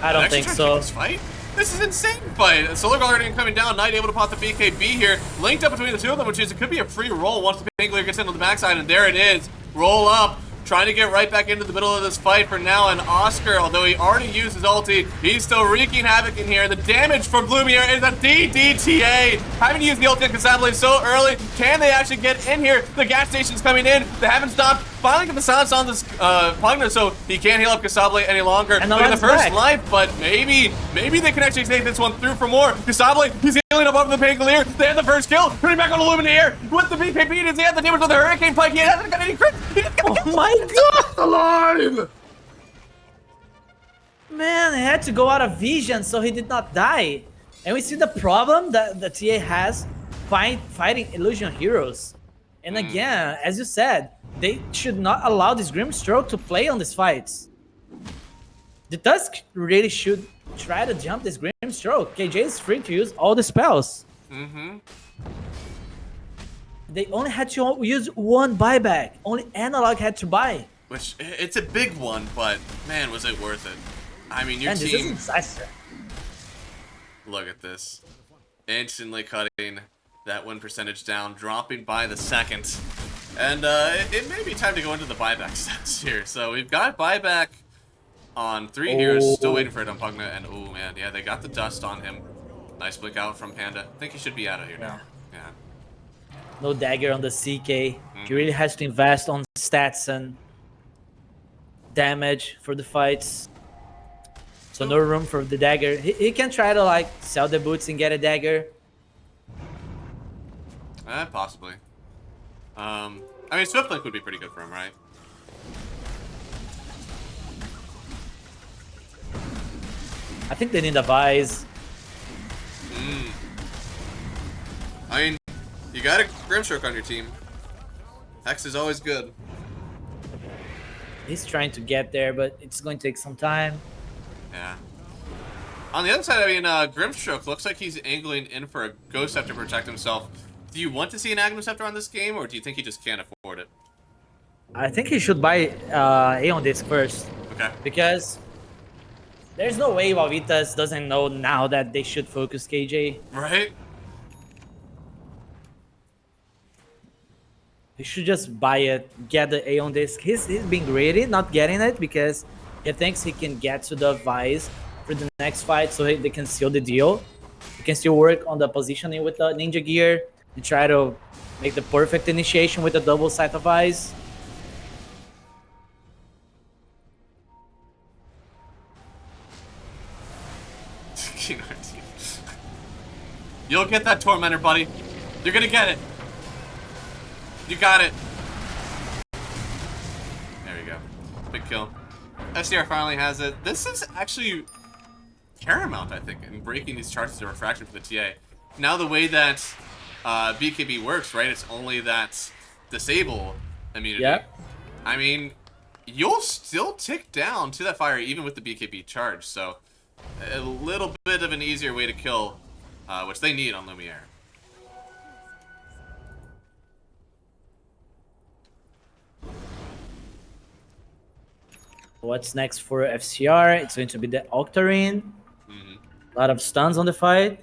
I don't think so. This fight? This is insane fight. Solar Guardian coming down, Knight able to pop the BKB here. Linked up between the two of them, which is, it could be a free roll once the Pangolier gets into the backside, and there it is. Roll up. Trying to get right back into the middle of this fight for now, and Oscar, although he already used his ulti, he's still wreaking havoc in here. The damage from Gloomier is a DDTA. Having used the ulti on Casablanca so early, can they actually get in here? The gas station's coming in. They haven't stopped. Finally get the silence on this Pugna, so he can't heal up Casablanca any longer. And the first back. life, but maybe they can actually take this one through for more. Casablanca, he's healing above the Pangolier. They have the first kill. Putting back on Illuminator with the BKB. Does he have the damage with the Hurricane Pike? He hasn't got any crit. Oh my god! Alive! Man, he had to go out of vision so he did not die. And we see the problem that the TA has fighting illusion heroes. And again, as you said, they should not allow this Grimstroke to play on these fights. The Tusk really should try to jump this Grimstroke. KJ is free to use all the spells. They only had to use one buyback. Only Analog had to buy. Which, it's a big one, but man, was it worth it. I mean, your And this team... isn't disaster. Look at this. Instantly cutting that win percentage down, dropping by the second. And it may be time to go into the buyback stats here. So we've got buyback on 3 heroes, still waiting for it on Pugna, and oh man, yeah, they got the dust on him. Nice blink out from Panda. I think he should be out of here now. Yeah. No dagger on the CK. He really has to invest on stats and damage for the fights. So no room for the dagger. He can try to like sell the boots and get a dagger. Possibly. I mean, Swift Link would be pretty good for him, right? I think they need a Vise. I mean, you got a Grimstroke on your team. Hex is always good. He's trying to get there, but it's going to take some time. Yeah. On the other side, I mean, Grimstroke looks like he's angling in for a Ghost Scepter to protect himself. Do you want to see an Agnum Scepter on this game, or do you think he just can't afford it? I think he should buy Aeon Disc first. Okay. Because there's no way Wawitas doesn't know now that they should focus KJ. Right? He should just buy it, get the Aeon Disc. He's being greedy, not getting it, because he thinks he can get to the Vise for the next fight so they can seal the deal. He can still work on the positioning with the Ninja Gear and try to make the perfect initiation with the double Sight of Eyes. You'll get that Tormentor, buddy. You're gonna get it. You got it. There we go. Big kill. SDR finally has it. This is actually paramount, I think, in breaking these charges of refraction for the TA. Now the way that BKB works, right? It's only that disable immunity. Yep. I mean, you'll still tick down to that fire even with the BKB charge. So a little bit of an easier way to kill, which they need on Lumiere. What's next for FCR? It's going to be the Octarine. A lot of stuns on the fight.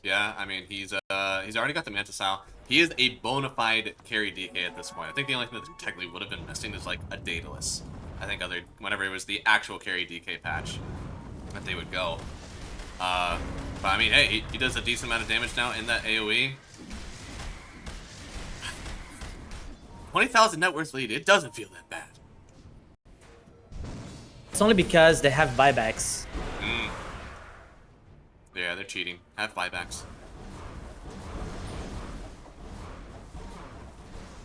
Yeah, I mean, he's already got the Manta Style. He is a bona fide carry DK at this point. I think the only thing that technically would have been missing is like a Daedalus. I think whenever it was the actual carry DK patch that they would go. But I mean, hey, he does a decent amount of damage now in that AoE. 20,000 net worth lead. It doesn't feel that bad. It's only because they have buybacks. Yeah, they're cheating. Have buybacks.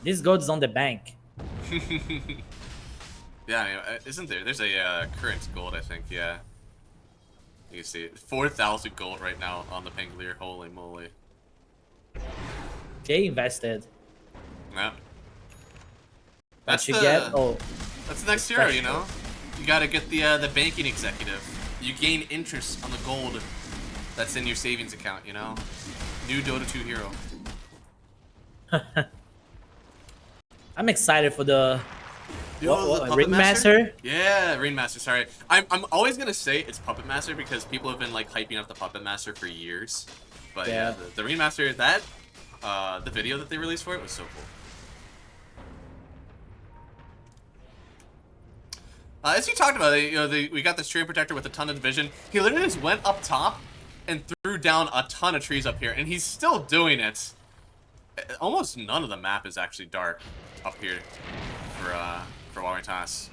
This gold is on the bank. Yeah, I mean, isn't there? There's a current gold, I think. Yeah. You can see it. 4,000 gold right now on the Pangolier. Holy moly. They invested. Yeah. What you get? Oh, That's the next hero, you know? You gotta get the banking executive. You gain interest on the gold that's in your savings account, you know? New Dota2 hero. I'm excited for the Yo, the Puppet Ringmaster? Yeah, Ringmaster. Sorry, I'm always gonna say it's Puppet Master because people have been like hyping up the Puppet Master for years. But yeah, the Ringmaster, that the video that they released for it was so cool. As you talked about, you know, we got this tree protector with a ton of vision. He literally just went up top and threw down a ton of trees up here, and he's still doing it. Almost none of the map is actually dark up here for Wawitas.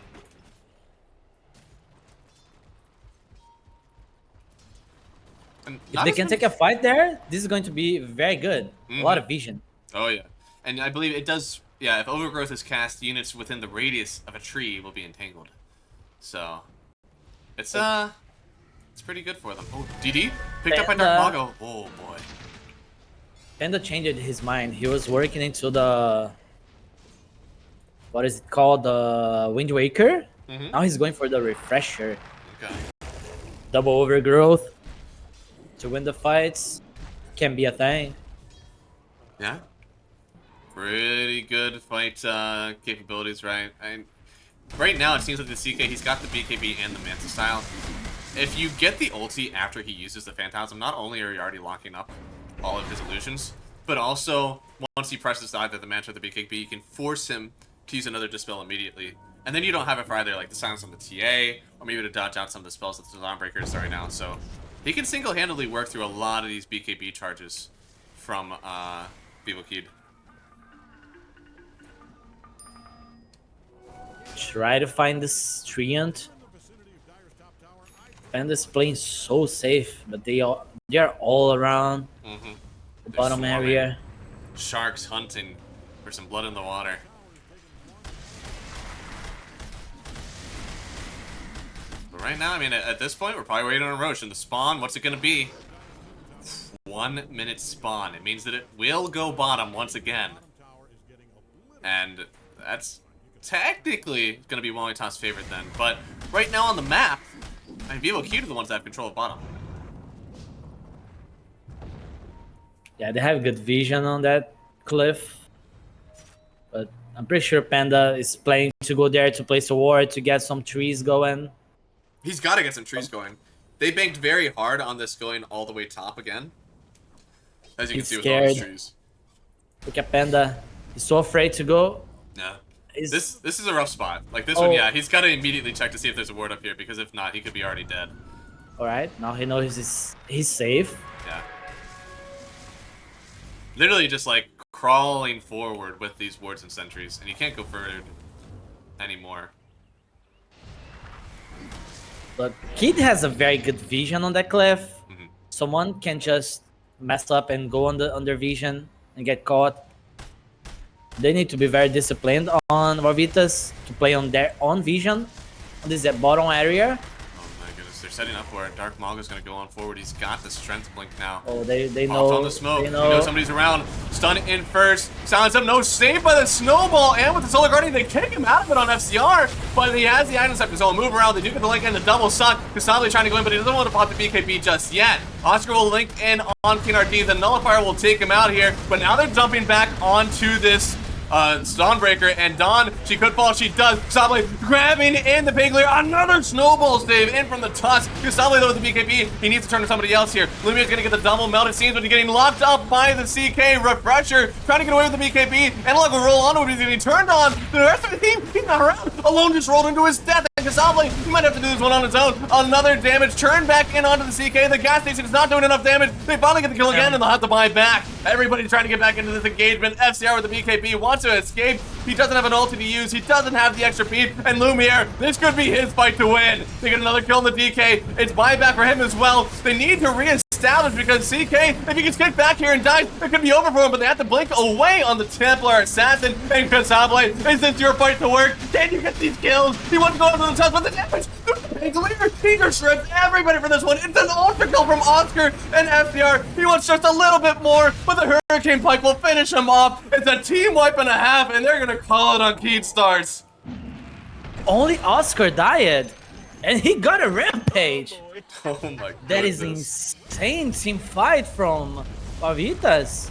If they can take a fight there, this is going to be very good. A lot of vision. Oh yeah, and I believe it does. Yeah, if Overgrowth is cast, units within the radius of a tree will be entangled. So it's pretty good for them. Oh, DD picked up by Dark Mago. Oh boy. Panda changed his mind. He was working into the what is it called, the Wind Waker. Now he's going for the Refresher. Okay. Double Overgrowth to win the fights can be a thing. Yeah. Pretty good fight capabilities, right? Right now, it seems like the CK, he's got the BKB and the Manta style. If you get the ulti after he uses the Phantasm, not only are you already locking up all of his illusions, but also, once he presses either the Manta or the BKB, you can force him to use another Dispel immediately. And then you don't have it for either like the silence on the TA, or maybe to dodge out some of the spells that the Dawnbreaker is throwing out. So he can single-handedly work through a lot of these BKB charges from Vivokid. Try to find this Treant. Panda's playing so safe, but they are all around the bottom area. Sharks hunting for some blood in the water. But right now, I mean, at this point, we're probably waiting on Roche. And the spawn, what's it going to be? 1 minute spawn. It means that it will go bottom once again. And that's technically going to be Wawitas' favorite then. But right now on the map, I mean, Vivokid are the ones that have control of bottom. Yeah, they have good vision on that cliff. But I'm pretty sure Panda is planning to go there to place a ward to get some trees going. He's got to get some trees going. They banked very hard on this going all the way top again. As you can see with all these trees. Look at Panda. He's so afraid to go. Yeah. This is a rough spot. Like this one, yeah, he's got to immediately check to see if there's a ward up here, because if not, he could be already dead. Alright, now he knows he's safe. Yeah. Literally just like crawling forward with these wards and sentries, and you can't go further anymore. But Kid has a very good vision on that cliff. Someone can just mess up and go on their vision and get caught. They need to be very disciplined on Wawitas to play on their own vision on this bottom area. Oh my goodness, they're setting up for it. Dark Mago's gonna go on forward. He's got the strength blink now. Oh, they know. On the smoke. They know somebody's around. Stun in first. Silence up. No save by the snowball. And with the Solar Guardian, they kick him out of it on FCR. But he has the items after, so he'll move around. They do get the link and the double suck. Kasabli trying to go in, but he doesn't want to pop the BKB just yet. Oscar will link in on King RD. The Nullifier will take him out here. But now they're jumping back onto this Dawnbreaker, and Dawn, she could fall, she does. Kasabli grabbing in the Pigler, another snowball save in from the Tusk. Kasabli though with the BKB, he needs to turn to somebody else here. Lumia's gonna get the double melt, it seems, but he's getting locked up by the CK. Refresher trying to get away with the BKB, Analog will roll onto it, he's getting turned on. The rest of the team, he's not around. Alone just rolled into his death, and Kasabli, he might have to do this one on his own. Another damage, turn back in onto the CK. The gas station is not doing enough damage. They finally get the kill again, and they'll have to buy back. Everybody's trying to get back into this engagement. FCR with the BKB wants to escape. He doesn't have an ulti to use. He doesn't have the extra beat. And Lumiere, this could be his fight to win. They get another kill in the DK. It's buyback for him as well. They need to reestablish because CK, if he gets kicked back here and dies, it could be over for him. But they have to blink away on the Templar Assassin. And Kasabli, is this your fight to work? Can you get these kills? He wants to go into the top, but the damage. He just shreds everybody for this one. It's an ultra kill from Oscar and FCR. He wants just a little bit more, but the Hurricane Pike will finish him off. It's a team wipe and a half, and they're gonna call it on Keat Stars. Only Oscar died, and he got a rampage. Oh my god. That is insane team fight from Wawitas.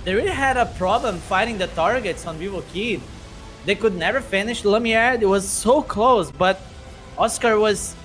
They really had a problem fighting the targets on Vivokid. They could never finish Lumiere. It was so close, but Oscar was